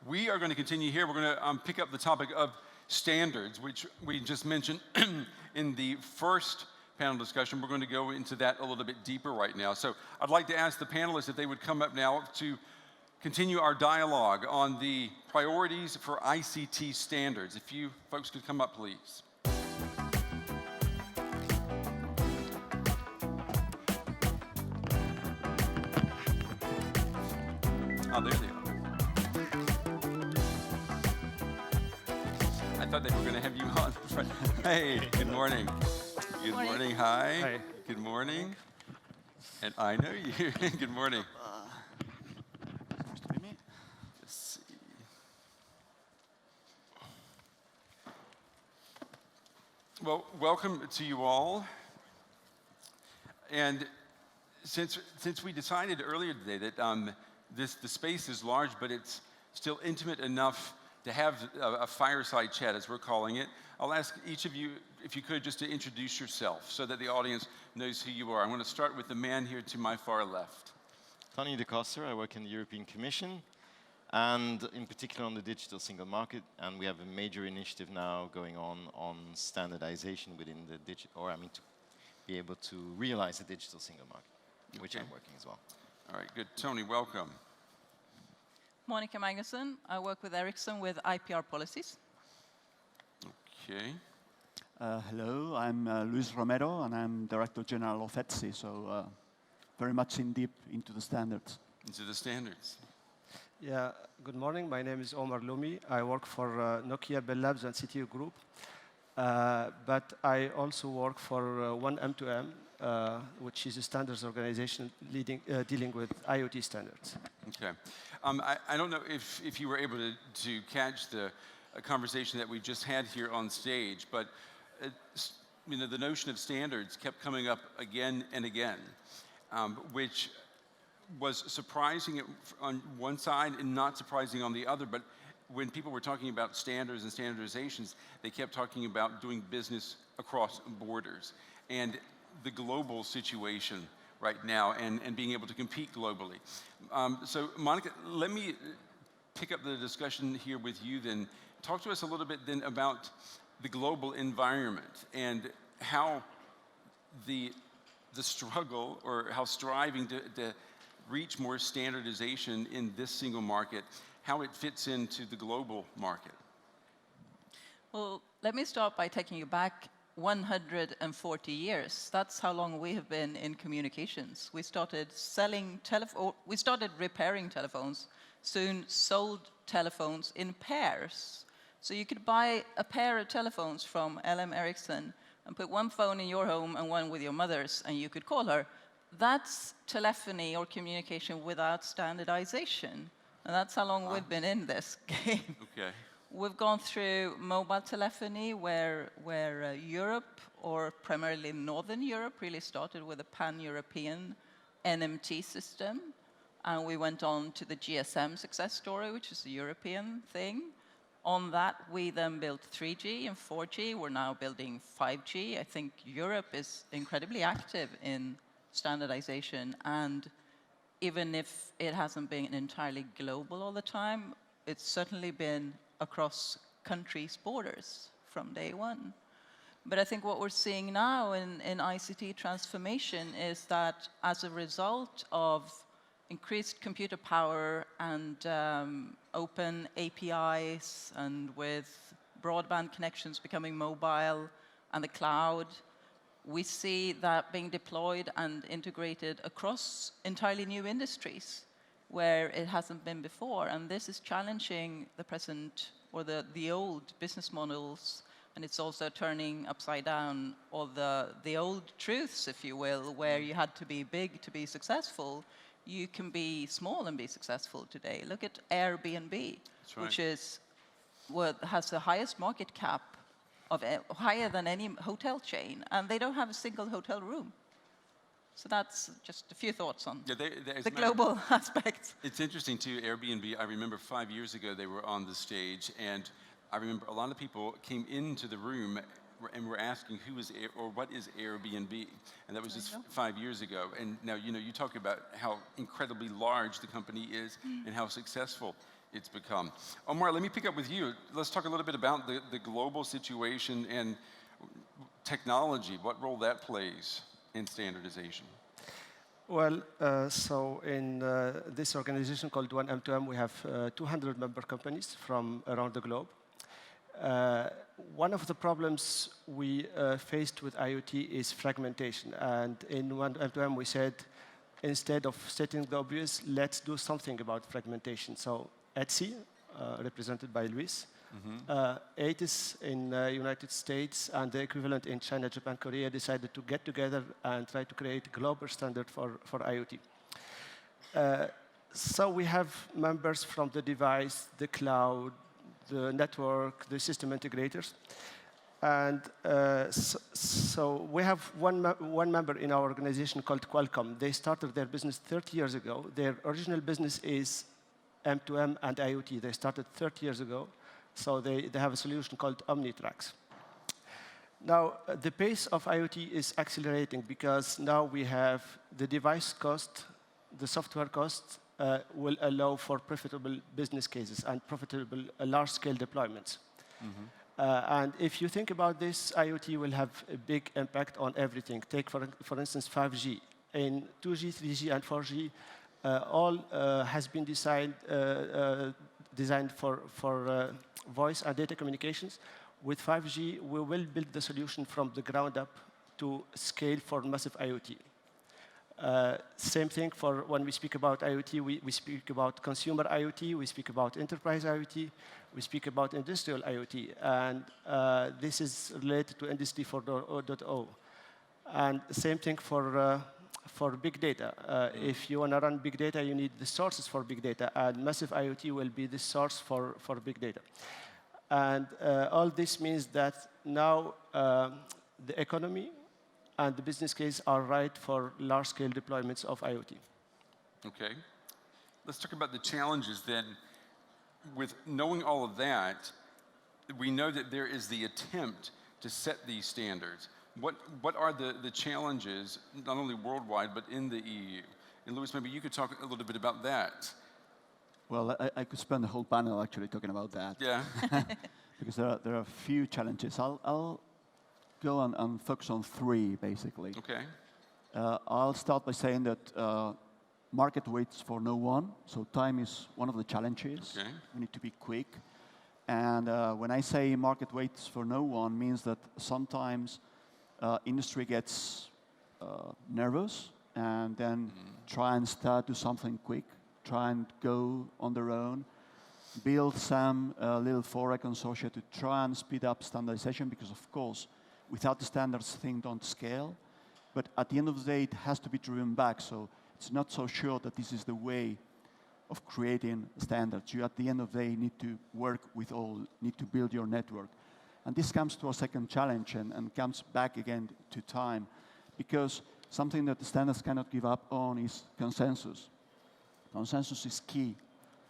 We are going to continue here. We're going to pick up the topic of standards, which we just mentioned in the first panel discussion. We're going to go into that a little bit deeper right now. So I'd like to ask the panelists if they would come up now to continue our dialogue on the priorities for ICT standards. If you folks could come up, please. Oh, there they are. I thought they were going to have you on. Hey, good morning. Good morning. Hi. Hi. Good morning. And I know you. Good morning. Let's see. Well, welcome to you all. And since we decided earlier today that the space is large, but it's still intimate enough to have a fireside chat, as we're calling it, I'll ask each of you, if you could, just to introduce yourself so that the audience knows who you are. I'm going to start with the man here to my far left. Tonnie de Koster. I work in the European Commission, and in particular on the digital single market. And we have a major initiative now going on standardization within the to be able to realize the digital single market, which I'm working as well. All right, good. Tonnie, welcome. Monica Magnusson. I work with Ericsson with IPR policies. Okay. Hello, I'm Luis Romero, and I'm Director General of ETSI, so very much in deep into the standards. Into the standards. Yeah, good morning. My name is Omar Elloumi. I work for Nokia, Bell Labs, and CTU Group. But I also work for OneM2M, which is a standards organization dealing with IoT standards. Okay. I don't know if you were able to catch the conversation that we just had here on stage, but the notion of standards kept coming up again and again, which was surprising on one side and not surprising on the other. But when people were talking about standards and standardizations, they kept talking about doing business across borders and the global situation right now and being able to compete globally. So Monica, let me pick up the discussion here with you then. Talk to us a little bit then about the global environment and how the struggle or how striving to reach more standardization in this single market, how it fits into the global market. Well, let me start by taking you back 140 years. That's how long we have been in communications. We started we started repairing telephones, soon sold telephones in pairs. So you could buy a pair of telephones from Ericsson and put one phone in your home and one with your mother's, and you could call her. That's telephony or communication without standardization. And that's how long we've been in this game. Okay. We've gone through mobile telephony where Europe, or primarily Northern Europe, really started with a pan-European NMT system. And we went on to the GSM success story, which is a European thing. On that, we then built 3G and 4G. We're now building 5G. I think Europe is incredibly active in standardization. And even if it hasn't been entirely global all the time, it's certainly been across countries' borders from day one. But I think what we're seeing now in ICT transformation is that as a result of increased computer power and open APIs, and with broadband connections becoming mobile and the cloud, we see that being deployed and integrated across entirely new industries where it hasn't been before. And this is challenging the present or the old business models, and it's also turning upside down all the old truths, if you will, where you had to be big to be successful. You can be small and be successful today. Look at Airbnb, which is has the highest market cap higher than any hotel chain, and they don't have a single hotel room. So that's just a few thoughts on the global aspects. It's interesting too, Airbnb, I remember 5 years ago they were on the stage, and I remember a lot of people came into the room and were asking what is Airbnb, and that was just 5 years ago. And now you talk about how incredibly large the company is and how successful it's become. Omar, let me pick up with you. Let's talk a little bit about the global situation and technology, what role that plays in standardization. Well, so in this organization called 1M2M, we have 200 member companies from around the globe. One of the problems we faced with IoT is fragmentation. And in 1M2M, we said, instead of stating the obvious, let's do something about fragmentation. So ETSI, represented by Luis, ETSI in the United States and the equivalent in China, Japan, Korea decided to get together and try to create a global standard for IoT. So we have members from the device, the cloud, the network, the system integrators. And so we have one member in our organization called Qualcomm. They started their business 30 years ago. Their original business is M2M and IoT. They started 30 years ago. So they have a solution called Omnitrax. Now, the pace of IoT is accelerating because now we have the device cost, the software cost will allow for profitable business cases and profitable large-scale deployments. And if you think about this, IoT will have a big impact on everything. Take, for instance, 5G. In 2G, 3G, and 4G, all has been designed for voice and data communications. With 5G, we will build the solution from the ground up to scale for massive IoT. Same thing for when we speak about IoT, we speak about consumer IoT, we speak about enterprise IoT, we speak about industrial IoT, and this is related to Industry 4.0. And same thing for big data. If you want to run big data, you need the sources for big data, and massive IoT will be the source for big data. And all this means that now the economy and the business case are right for large-scale deployments of IoT. Okay. Let's talk about the challenges then. With knowing all of that, we know that there is the attempt to set these standards. What are the challenges, not only worldwide, but in the EU? And Luis, maybe you could talk a little bit about that. Well, I could spend the whole panel actually talking about that. Yeah. Because there are a few challenges. I'll go and focus on three, basically. Okay. I'll start by saying that market waits for no one, so time is one of the challenges. Okay. We need to be quick. And when I say market waits for no one, means that sometimes industry gets nervous and then try and start do something quick, try and go on their own, build some little foray consortia to try and speed up standardization, because of course, without the standards, things don't scale. But at the end of the day, it has to be driven back. So it's not so sure that this is the way of creating standards. You, at the end of the day, need to work with all, need to build your network. And this comes to our second challenge and comes back again to time. Because something that the standards cannot give up on is consensus. Consensus is key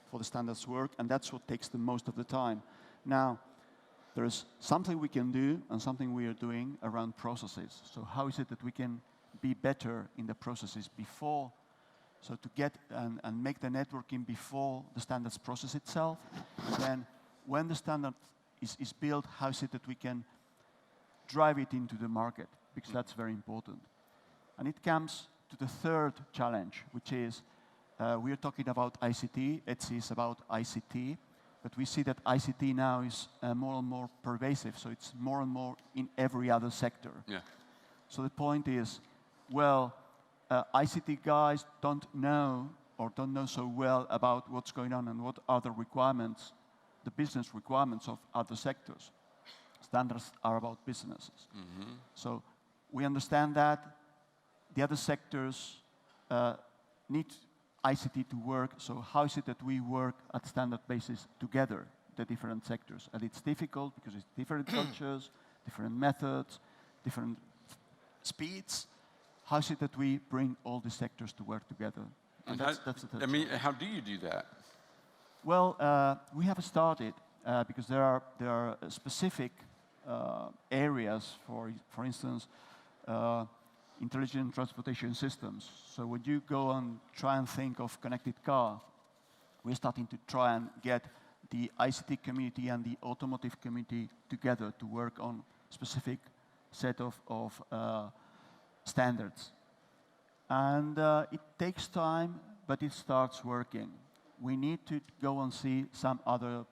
for the standards work, and that's what takes the most of the time. Now, there's something we can do and something we are doing around processes. So how is it that we can be better in the processes before, so to get and make the networking before the standards process itself, and then when the standard is built, how is it that we can drive it into the market, because that's very important. And it comes to the third challenge, which is we are talking about ICT. ETSI is about ICT. But we see that ICT now is more and more pervasive, so it's more and more in every other sector. Yeah. So the point is, well, ICT guys don't know so well about what's going on and what are the requirements, the business requirements of other sectors. Standards are about businesses. So we understand that the other sectors need ICT to work, so how is it that we work at standard basis together, the different sectors? And it's difficult because it's different cultures, different methods, different speeds. How is it that we bring all the sectors to work together? And that's the third challenge. How do you do that? Well, we have started because there are specific areas, for instance, intelligent transportation systems. So when you go and try and think of connected car, we're starting to try and get the ICT community and the automotive community together to work on specific set of standards. And it takes time, but it starts working. We need to go and see some other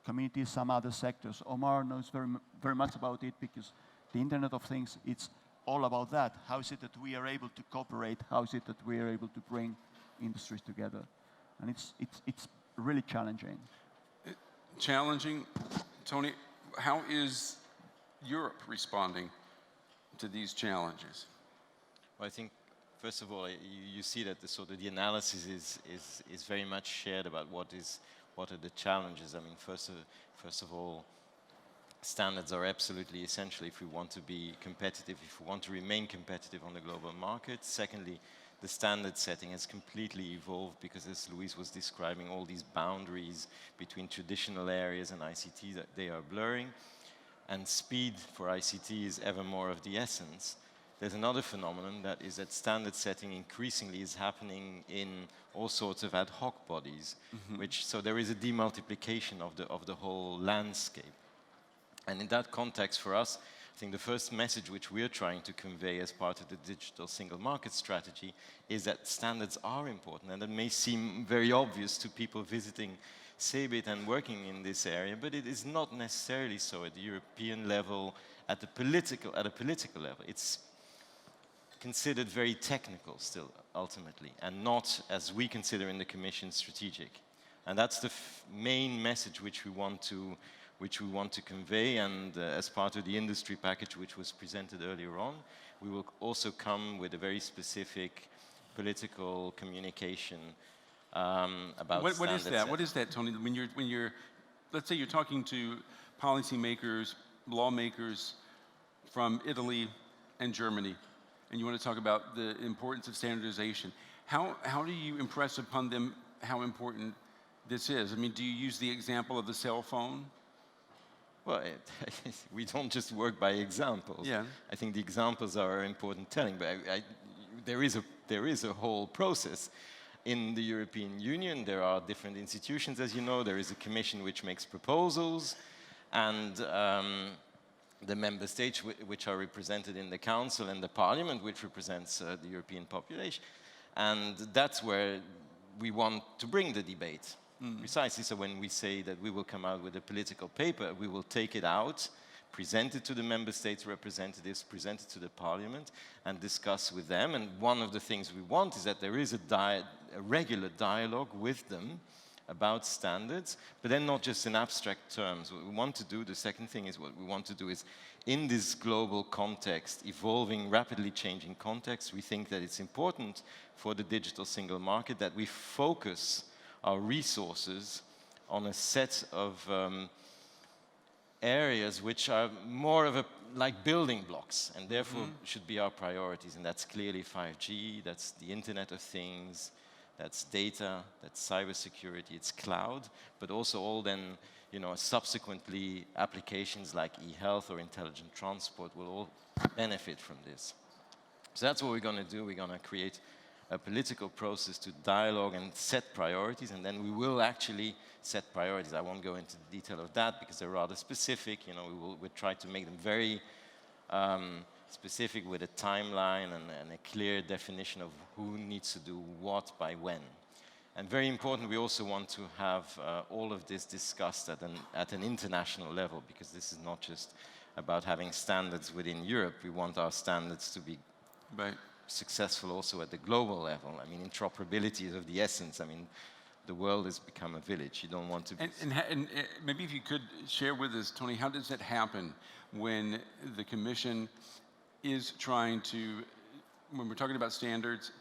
communities, some other sectors. Omar knows very much about it because the Internet of Things, it's all about that. How is it that we are able to cooperate? How is it that we are able to bring industries together? And it's really challenging. Challenging. Tonnie, how is Europe responding to these challenges? Well, I think, first of all, you see that the analysis is very much shared about what are the challenges. I mean, first of all, standards are absolutely essential if we want to be competitive, if we want to remain competitive on the global market. Secondly, the standard setting has completely evolved because, as Luis was describing, all these boundaries between traditional areas and ICT, that they are blurring. And speed for ICT is ever more of the essence. There's another phenomenon that is that standard setting increasingly is happening in all sorts of ad hoc bodies, so there is a demultiplication of the whole landscape. And in that context, for us, I think the first message which we're trying to convey as part of the digital single market strategy is that standards are important. And that may seem very obvious to people visiting CeBIT and working in this area, but it is not necessarily so at the European level, at a political level. It's considered very technical still, ultimately, and not, as we consider in the Commission, strategic. And that's the main message which we want to convey, and as part of the industry package which was presented earlier on, we will also come with a very specific political communication about what is that? setting. What is that, Tonnie? When you're, let's say you're talking to policymakers, lawmakers from Italy and Germany, and you want to talk about the importance of standardization. How do you impress upon them how important this is? I mean, do you use the example of the cell phone? Well, we don't just work by examples. Yeah. I think the examples are important telling, but there is a whole process. In the European Union, there are different institutions, as you know. There is a commission which makes proposals, and the member states which are represented in the council, and the parliament which represents the European population. And that's where we want to bring the debate. Precisely. So when we say that we will come out with a political paper, we will take it out, present it to the member states representatives, present it to the parliament, and discuss with them. And one of the things we want is that there is a regular dialogue with them about standards, but then not just in abstract terms. What we want to do, the second thing is what we want to do is, in this global context, evolving, rapidly changing context, we think that it's important for the digital single market that we focus our resources on a set of areas which are more of like building blocks, and therefore should be our priorities. And that's clearly 5G, that's the Internet of Things, that's data, that's cybersecurity, it's cloud, but also all then, subsequently applications like e-health or intelligent transport will all benefit from this. So that's what we're going to do. We're going to create a political process to dialogue and set priorities, and then we will actually set priorities. I won't go into the detail of that because they're rather specific. We'll try to make them very specific with a timeline and a clear definition of who needs to do what by when. And very important, we also want to have all of this discussed at an international level, because this is not just about having standards within Europe. We want our standards to be successful also at the global level. I mean, interoperability is of the essence. I mean, the world has become a village. You don't want to be... And maybe if you could share with us, Tonnie, how does that happen when the Commission is trying to, when we're talking about standards,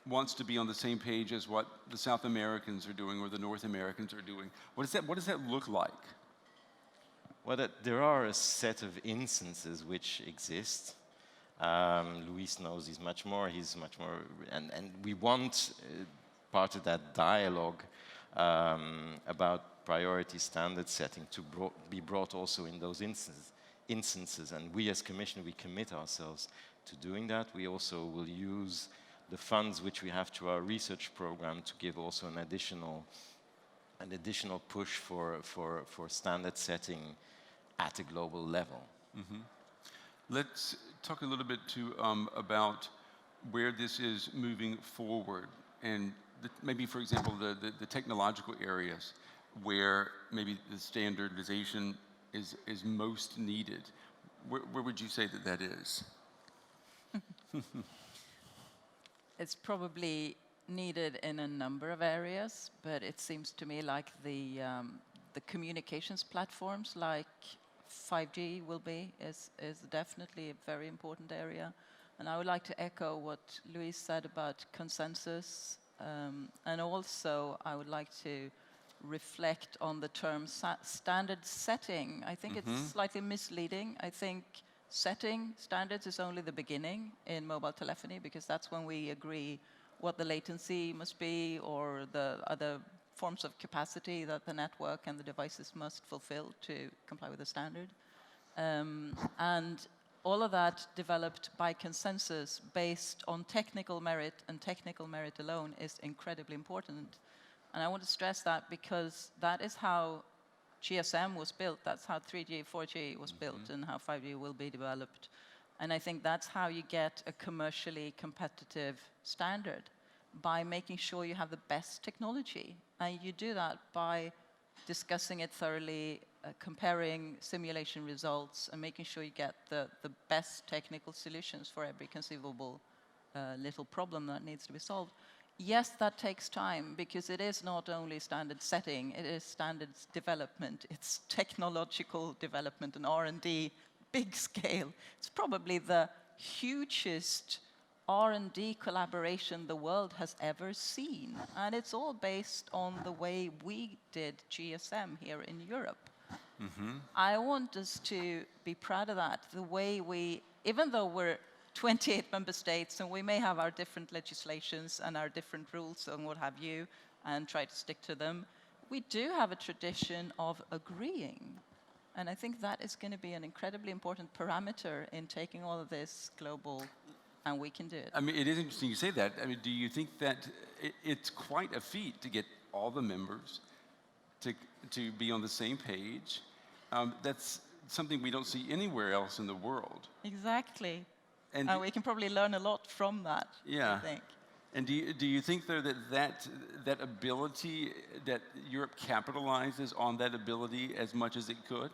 wants to be on the same page as what the South Americans are doing or the North Americans are doing? What does that look like? Well, there are a set of instances which exist. Luis knows he's much more, and we want part of that dialogue about priority standard setting to be brought also in those instances. And we as Commission, we commit ourselves to doing that. We also will use the funds which we have to our research program to give also an additional an additional push for standard setting at a global level. Let's talk a little bit too about where this is moving forward, and maybe, for example, the technological areas where maybe the standardization is most needed. Where would you say that that is? It's probably needed in a number of areas, but it seems to me like the communications platforms like 5G is definitely a very important area. And I would like to echo what Luis said about consensus. And also, I would like to reflect on the term standard setting. I think it's slightly misleading. I think setting standards is only the beginning in mobile telephony, because that's when we agree what the latency must be or the other forms of capacity that the network and the devices must fulfill to comply with the standard. And all of that developed by consensus based on technical merit, and technical merit alone is incredibly important. And I want to stress that because that is how GSM was built, that's how 3G, 4G was built, and how 5G will be developed. And I think that's how you get a commercially competitive standard, by making sure you have the best technology. And you do that by discussing it thoroughly, comparing simulation results, and making sure you get the best technical solutions for every conceivable little problem that needs to be solved. Yes, that takes time, because it is not only standard setting, it is standards development, it's technological development and R&D, big scale. It's probably the hugest R&D collaboration the world has ever seen. And it's all based on the way we did GSM here in Europe. I want us to be proud of that, the way we, even though we're 28 member states and we may have our different legislations and our different rules and what have you, and try to stick to them, we do have a tradition of agreeing. And I think that is going to be an incredibly important parameter in taking all of this global, and we can do it. I mean, it is interesting you say that. I mean, do you think that it's quite a feat to get all the members to be on the same page? That's something we don't see anywhere else in the world. Exactly. And we can probably learn a lot from that, yeah. I think. And do you think, though, that ability, that Europe capitalizes on that ability as much as it could?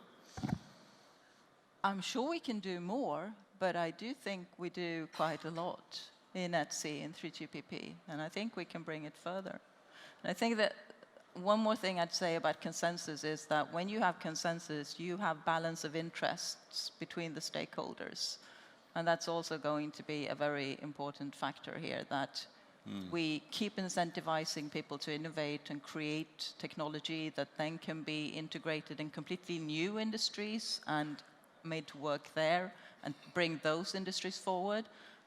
I'm sure we can do more, but I do think we do quite a lot in ETSI, in 3GPP, and I think we can bring it further. And I think that one more thing I'd say about consensus is that when you have consensus, you have balance of interests between the stakeholders. And that's also going to be a very important factor here, that we keep incentivizing people to innovate and create technology that then can be integrated in completely new industries and made to work there and bring those industries forward.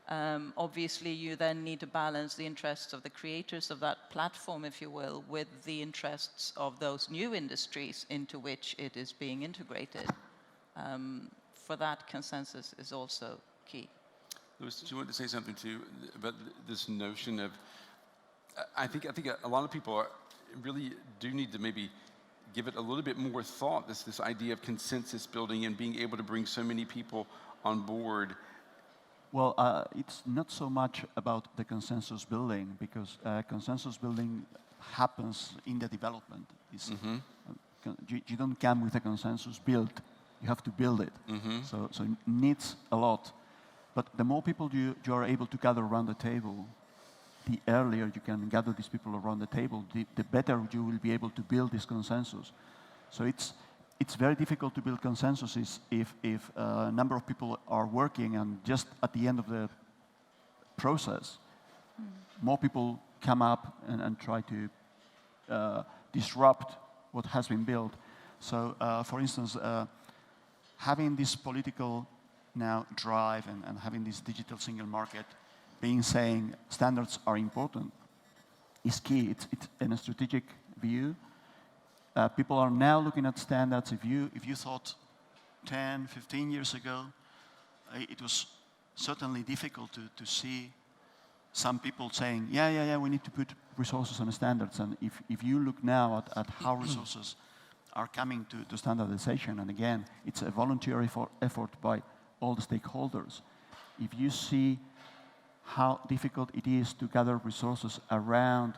Obviously, you then need to balance the interests of the creators of that platform, if you will, with the interests of those new industries into which it is being integrated. For that, consensus is also key. Louis, did you want to say something too about this notion of? I think a lot of people really do need to maybe give it a little bit more thought. This idea of consensus building and being able to bring so many people on board. Well, it's not so much about the consensus building, because consensus building happens in the development. You don't come with a consensus built. You have to build it. So it needs a lot. But the more people you are able to gather around the table, the earlier you can gather these people around the table, the better you will be able to build this consensus. So it's very difficult to build consensus if a number of people are working and just at the end of the process, more people come up and try to disrupt what has been built. So, for instance, having this political now drive and having this digital single market saying standards are important is key. It's in a strategic view. People are now looking at standards. If you thought 10, 15 years ago, it was certainly difficult to see some people saying, yeah, we need to put resources and standards. And if you look now at how resources are coming to standardization, and again, it's a voluntary effort by all the stakeholders. If you see how difficult it is to gather resources around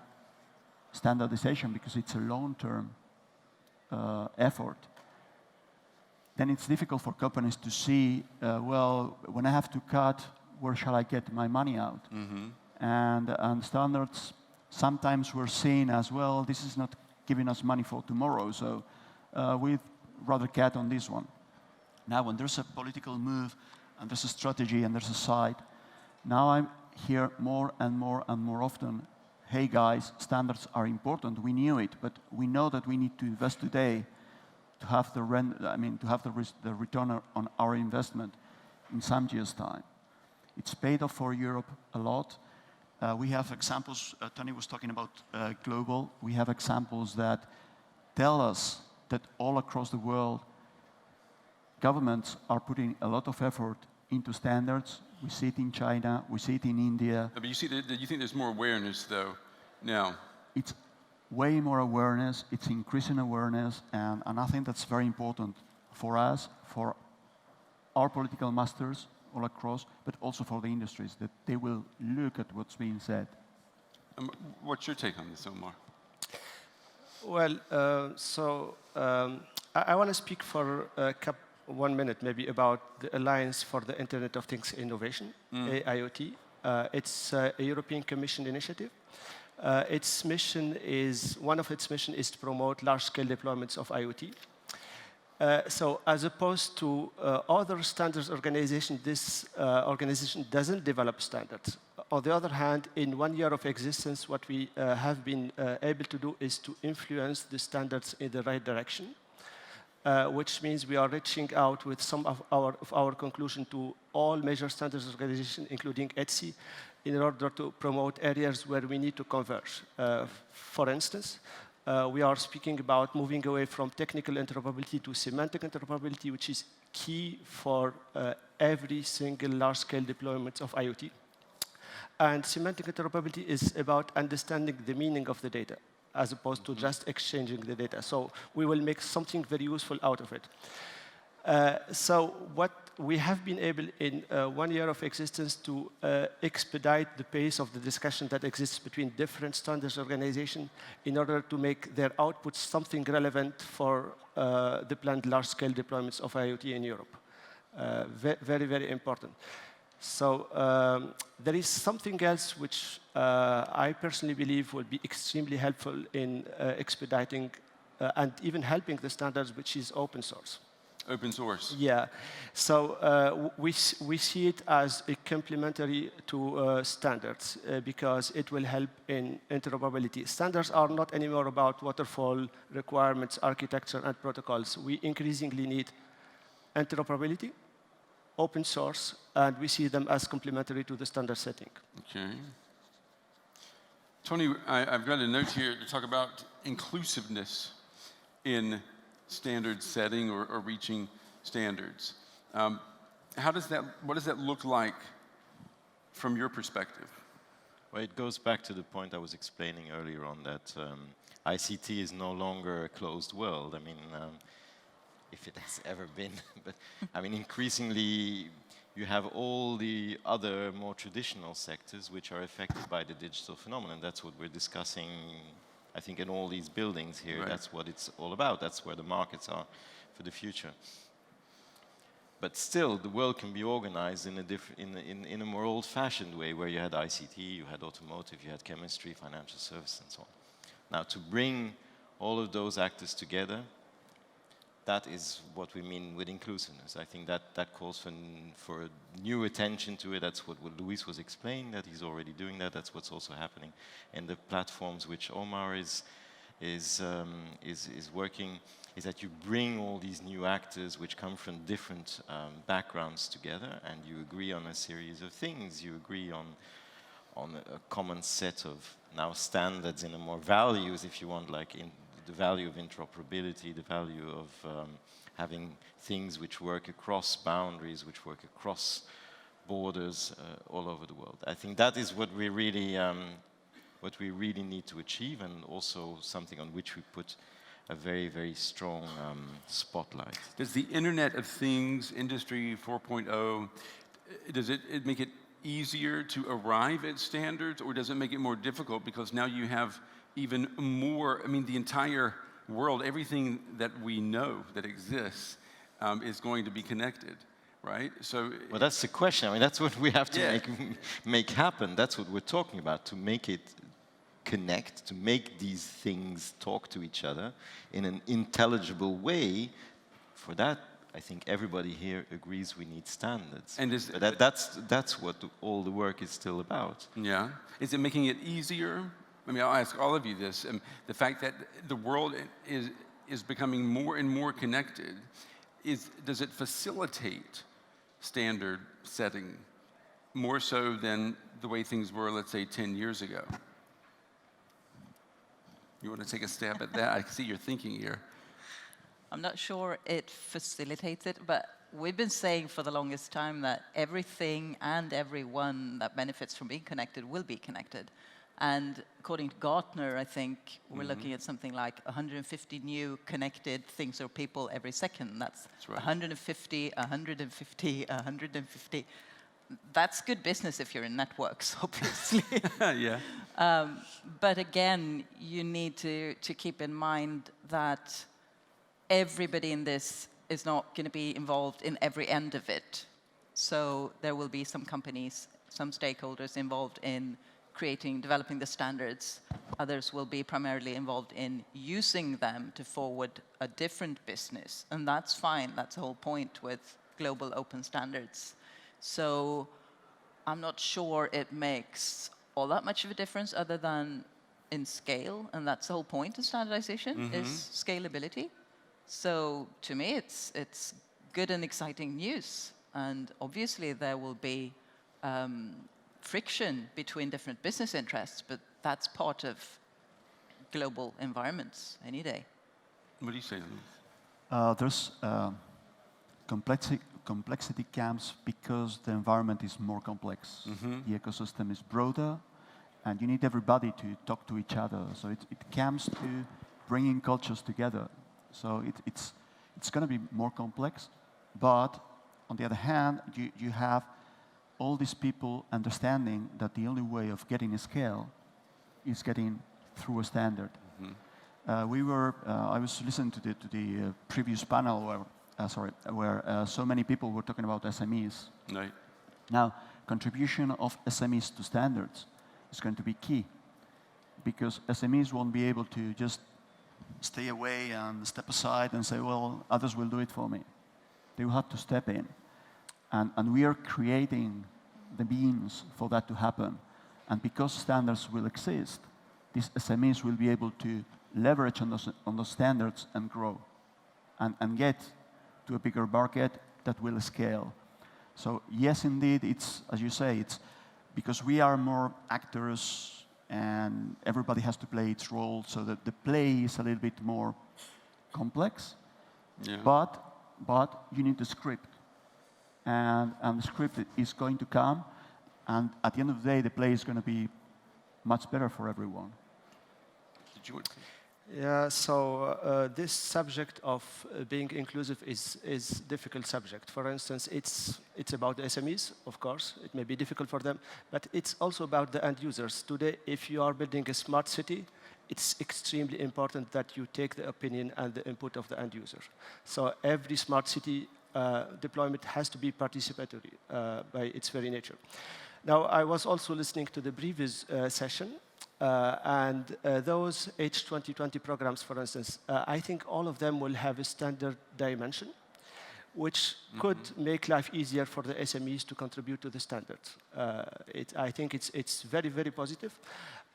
standardization because it's a long-term effort, then it's difficult for companies to see, well, when I have to cut, where shall I get my money out? And standards, sometimes we're seen as, well, this is not giving us money for tomorrow, so we'd rather cut on this one. Now, when there's a political move, and there's a strategy, and there's a side, now I hear more and more and more often, hey guys, standards are important, we knew it, but we know that we need to invest today to have the return on our investment in some years' time. It's paid off for Europe a lot. We have examples, Tonnie was talking about global. We have examples that tell us that all across the world, governments are putting a lot of effort into standards. We see it in China, we see it in India. But you see, you think there's more awareness, though, now? It's way more awareness, it's increasing awareness, and I think that's very important for us, for our political masters all across, but also for the industries, that they will look at what's being said. What's your take on this, Omar? Well, I want to speak for 1 minute maybe about the Alliance for the Internet of Things Innovation, IoT. It's a European Commission initiative. Its mission is, one of its missions is to promote large-scale deployments of IoT. So as opposed to other standards organizations, this organization doesn't develop standards. On the other hand, in 1 year of existence, what we have been able to do is to influence the standards in the right direction, which means we are reaching out with some of our conclusion to all major standards organizations, including ETSI, in order to promote areas where we need to converge. For instance, we are speaking about moving away from technical interoperability to semantic interoperability, which is key for every single large-scale deployment of IoT. And semantic interoperability is about understanding the meaning of the data, as opposed to just exchanging the data. So we will make something very useful out of it. So what we have been able in 1 year of existence to expedite the pace of the discussion that exists between different standards organizations in order to make their outputs something relevant for the planned large-scale deployments of IoT in Europe. Very, very important. So there is something else which I personally believe will be extremely helpful in expediting and even helping the standards, which is open source. Open source. Yeah. So we see it as a complementary to standards because it will help in interoperability. Standards are not anymore about waterfall requirements, architecture, and protocols. We increasingly need interoperability, open source, and we see them as complementary to the standard setting. Okay. Tonnie, I've got a note here to talk about inclusiveness in standard setting or reaching standards. What does that look like from your perspective? Well, it goes back to the point I was explaining earlier on that ICT is no longer a closed world. I mean, if it has ever been, but I mean, increasingly you have all the other more traditional sectors which are affected by the digital phenomenon. That's what we're discussing, I think, in all these buildings here. Right. That's what it's all about. That's where the markets are for the future. But still, the world can be organized in a more old-fashioned way, where you had ICT, you had automotive, you had chemistry, financial services, and so on. Now, to bring all of those actors together, that is what we mean with inclusiveness. I think that calls for a new attention to it. That's what Luis was explaining, that he's already doing that. That's what's also happening in the platforms which Omar is working, is that you bring all these new actors which come from different backgrounds together, and you agree on a series of things. You agree on a common set of now standards and more values, if you want, like the value of interoperability, the value of having things which work across boundaries, which work across borders all over the world. I think that is what we're really what we really need to achieve, and also something on which we put a very, very strong spotlight. Does the Internet of Things, Industry 4.0, does it make it easier to arrive at standards, or does it make it more difficult because now you have even more, I mean, the entire world, everything that we know that exists is going to be connected, right? So, well, that's the question. I mean, that's what we have to Yeah. make happen. That's what we're talking about, to make it connect, to make these things talk to each other in an intelligible way. For that, I think everybody here agrees we need standards. And is, But that's what all the work is still about. yeah. Is it making it easier? I mean, I'll ask all of you this. The fact that the world is becoming more and more connected, does it facilitate standard setting more so than the way things were, let's say, 10 years ago? You want to take a stab at that? I see you're thinking here. I'm not sure it facilitates it, but we've been saying for the longest time that everything and everyone that benefits from being connected will be connected. And according to Gartner, I think we're looking at something like 150 new connected things or people every second. That's right. 150, 150, 150. That's good business if you're in networks, obviously. Yeah. But again, you need to keep in mind that everybody in this is not going to be involved in every end of it. So there will be some companies, some stakeholders involved in developing the standards. Others will be primarily involved in using them to forward a different business. And that's fine. That's the whole point with global open standards. So I'm not sure it makes all that much of a difference other than in scale. And that's the whole point of standardization, is scalability. So to me, it's good and exciting news. And obviously, there will be friction between different business interests, but that's part of global environments any day. What do you say, Luis? There's complexity comes because the environment is more complex. The ecosystem is broader, and you need everybody to talk to each other. So it comes to bringing cultures together. So it's going to be more complex, but on the other hand, you have all these people understanding that the only way of getting a scale is getting through a standard. I was listening to the previous panel where so many people were talking about SMEs. Right. Now, contribution of SMEs to standards is going to be key, because SMEs won't be able to just stay away and step aside and say, well, others will do it for me. They will have to step in. And we are creating the means for that to happen. And because standards will exist, these SMEs will be able to leverage on those standards and grow and get to a bigger market that will scale. So yes, indeed, it's, as you say, it's because we are more actors and everybody has to play its role, so that the play is a little bit more complex. Yeah. But you need the script. And the script is going to come, and at the end of the day, the play is going to be much better for everyone. Did you want to? Yeah, so this subject of being inclusive is difficult subject. For instance, it's about the SMEs, of course. It may be difficult for them, but it's also about the end users. Today, if you are building a smart city, it's extremely important that you take the opinion and the input of the end user. So every smart city deployment has to be participatory by its very nature. Now, I was also listening to the previous session, and those H2020 programs, for instance, I think all of them will have a standard dimension, which could make life easier for the SMEs to contribute to the standards. I think it's very, very positive.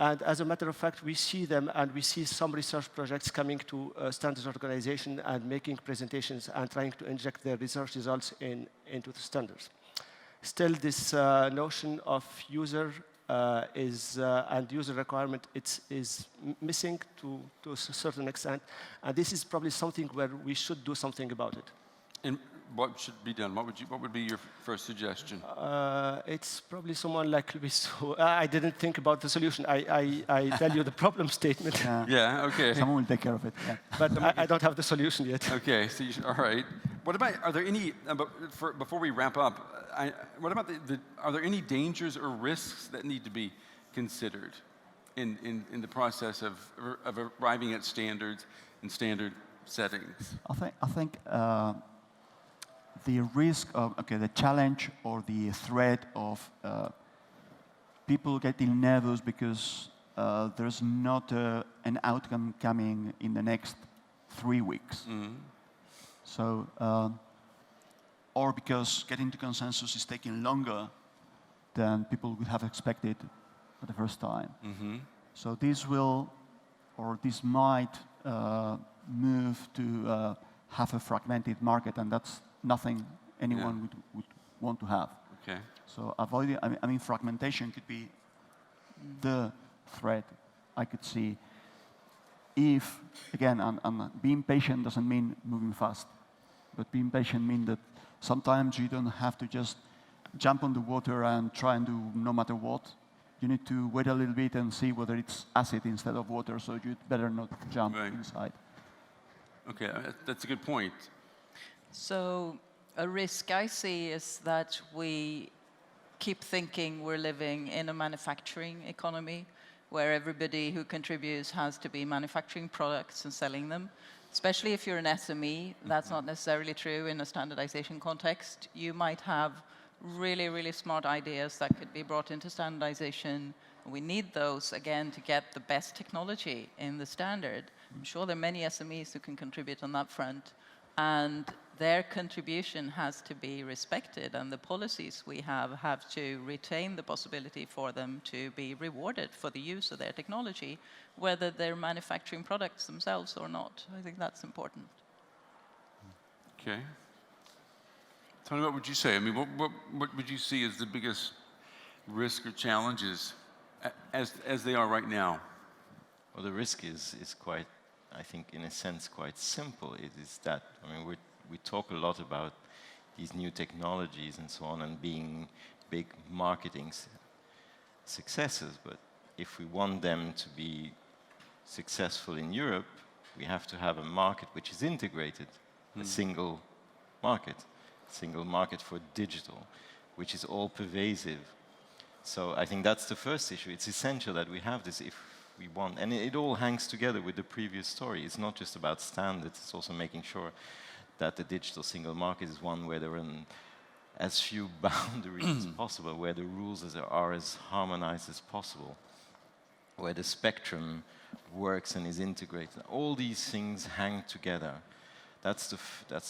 And as a matter of fact, we see them, and we see some research projects coming to standards organization and making presentations and trying to inject their research results into the standards. Still, this notion of user and user requirement is missing to a certain extent, and this is probably something where we should do something about it. And what should be done? What would be your first suggestion? It's probably someone like Luis. Who, I didn't think about the solution. I tell you the problem statement, Yeah, okay. Someone will take care of it. Yeah. but I don't have the solution yet. Okay, so all right. What about, are there any, before we wrap up, what about are there any dangers or risks that need to be considered in the process of arriving at standards and standard settings? I think the risk of, the challenge or the threat of people getting nervous because there's not an outcome coming in the next 3 weeks. Mm-hmm. So, or because getting to consensus is taking longer than people would have expected at the first time. Mm-hmm. So this will, or this might move to have a fragmented market, and that's nothing anyone would want to have. Okay. So avoiding, I mean, fragmentation could be the threat I could see. If, again, being patient doesn't mean moving fast, but being patient means that sometimes you don't have to just jump on the water and try and do no matter what. You need to wait a little bit and see whether it's acid instead of water, so you'd better not jump inside. Okay, that's a good point. So a risk I see is that we keep thinking we're living in a manufacturing economy where everybody who contributes has to be manufacturing products and selling them. Especially if you're an SME, that's not necessarily true in a standardization context. You might have really, really smart ideas that could be brought into standardization. We need those, again, to get the best technology in the standard. I'm sure there are many SMEs who can contribute on that front. And their contribution has to be respected, and the policies we have to retain the possibility for them to be rewarded for the use of their technology, whether they're manufacturing products themselves or not. I think that's important. Okay. Tonnie, what would you say? I mean, what would you see as the biggest risk or challenges as they are right now? Well, the risk is quite, I think, in a sense, quite simple. It is that, I mean, we talk a lot about these new technologies and so on and being big marketing successes, but if we want them to be successful in Europe, we have to have a market which is integrated, a single market for digital, which is all pervasive. So I think that's the first issue. It's essential that we have this if we want, and it all hangs together with the previous story. It's not just about standards, it's also making sure that the digital single market is one where there are as few boundaries as possible, where the rules are as harmonized as possible, where the spectrum works and is integrated. All these things hang together. That's the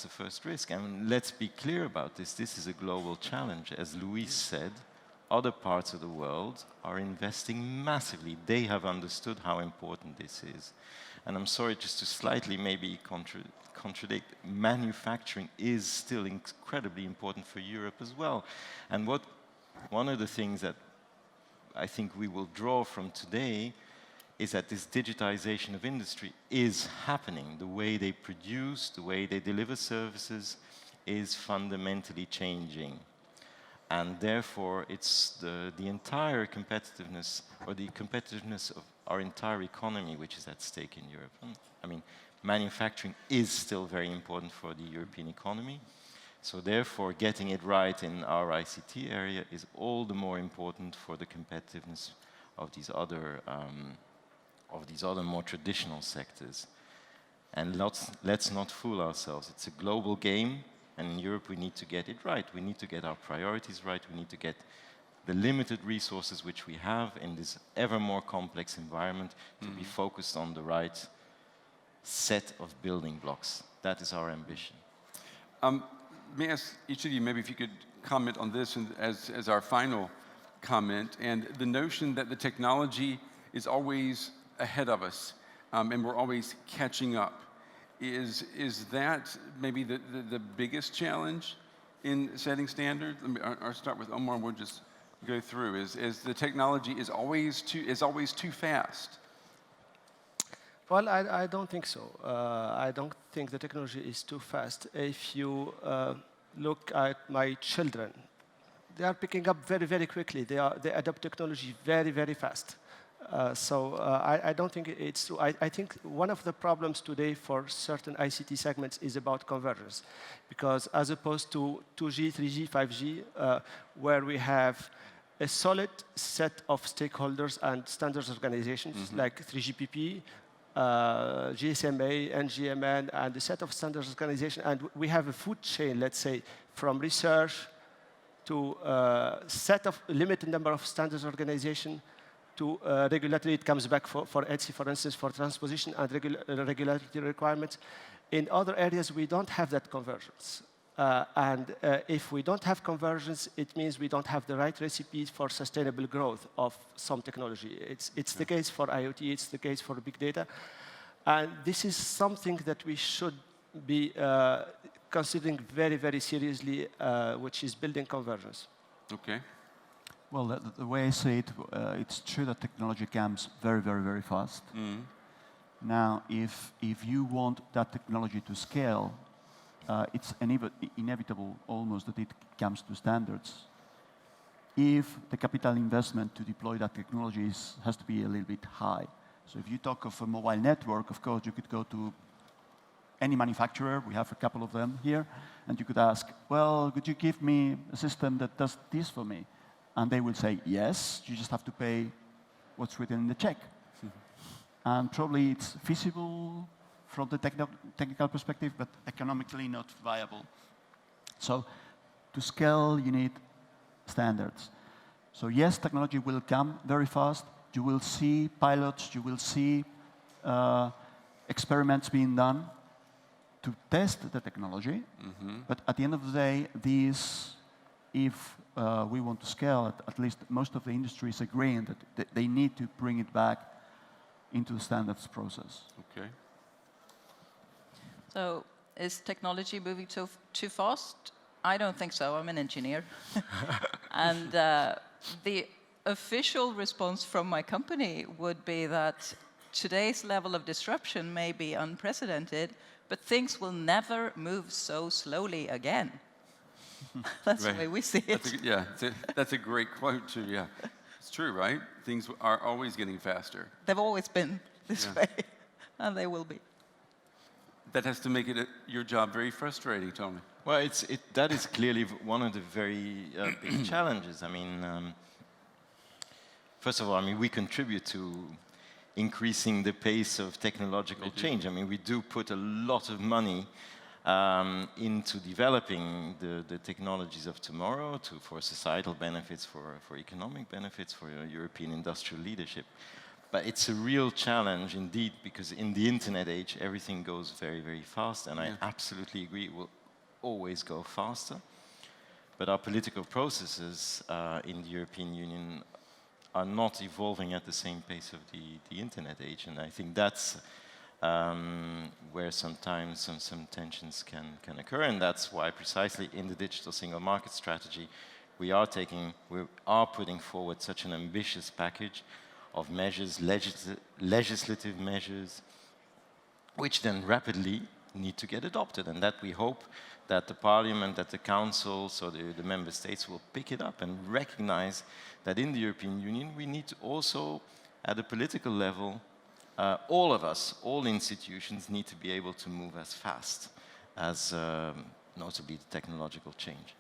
first risk. And let's be clear about this. This is a global challenge. As Luis said, other parts of the world are investing massively. They have understood how important this is. And I'm sorry, just to slightly maybe contradict, manufacturing is still incredibly important for Europe as well. And one of the things that I think we will draw from today is that this digitization of industry is happening. The way they produce, the way they deliver services is fundamentally changing. And therefore, it's the entire competitiveness, or the competitiveness of our entire economy, which is at stake in Europe. I mean, manufacturing is still very important for the European economy. So therefore, getting it right in our ICT area is all the more important for the competitiveness of these other more traditional sectors. And let's not fool ourselves. It's a global game, and in Europe we need to get it right. We need to get our priorities right. We need to get the limited resources which we have in this ever more complex environment to be focused on the right set of building blocks. That is our ambition. May I ask each of you, maybe if you could comment on this as our final comment, and the notion that the technology is always ahead of us, and we're always catching up. Is that maybe the biggest challenge in setting standards? I'll start with Omar. We'll just go through. Is the technology is always too fast? Well, I don't think so. I don't think the technology is too fast. If you look at my children, they are picking up very, very quickly. They adopt technology very, very fast. I don't think it's true. I think one of the problems today for certain ICT segments is about convergence. Because as opposed to 2G, 3G, 5G, where we have a solid set of stakeholders and standards organizations like 3GPP, GSMA, NGMN, and a set of standards organizations. And we have a food chain, let's say, from research to a set of limited number of standards organizations to regulatory. It comes back for ETSI, for instance, for transposition and regulatory requirements. In other areas, we don't have that convergence. If we don't have convergence, it means we don't have the right recipes for sustainable growth of some technology. It's the case for IoT, it's the case for big data. And this is something that we should be considering very, very seriously, which is building convergence. Okay. Well, the way I see it, it's true that technology comes very, very, very fast. Now, if you want that technology to scale, it's inevitable almost that it comes to standards. If the capital investment to deploy that technology has to be a little bit high. So if you talk of a mobile network, of course, you could go to any manufacturer, we have a couple of them here, and you could ask, well, could you give me a system that does this for me? And they will say, yes, you just have to pay what's written in the check. And probably it's feasible from the technical perspective, but economically not viable. So to scale, you need standards. So yes, technology will come very fast. You will see pilots, you will see experiments being done to test the technology. But at the end of the day, these, if we want to scale, at least most of the industry is agreeing that they need to bring it back into the standards process. Okay. So is technology moving too fast? I don't think so. I'm an engineer. And the official response from my company would be that today's level of disruption may be unprecedented, but things will never move so slowly again. That's the way we see it. That's a great quote too, yeah. It's true, right? Things are always getting faster. They've always been this way, and they will be. That has to make it your job very frustrating, Tonnie. Well, that is clearly one of the very big challenges. I mean, first of all, I mean, we contribute to increasing the pace of technological change. I mean, we do put a lot of money into developing the technologies of tomorrow for societal benefits, for economic benefits, for European industrial leadership. But it's a real challenge indeed, because in the internet age, everything goes very, very fast, and I absolutely agree it will always go faster. But our political processes in the European Union are not evolving at the same pace of the internet age, and I think that's where sometimes some tensions can occur, and that's why precisely in the digital single market strategy we are putting forward such an ambitious package of measures, legislative measures, which then rapidly need to get adopted, and that we hope that the Parliament, that the Council, so the Member States will pick it up and recognize that in the European Union we need to also, at a political level, all of us, all institutions need to be able to move as fast as notably the technological change.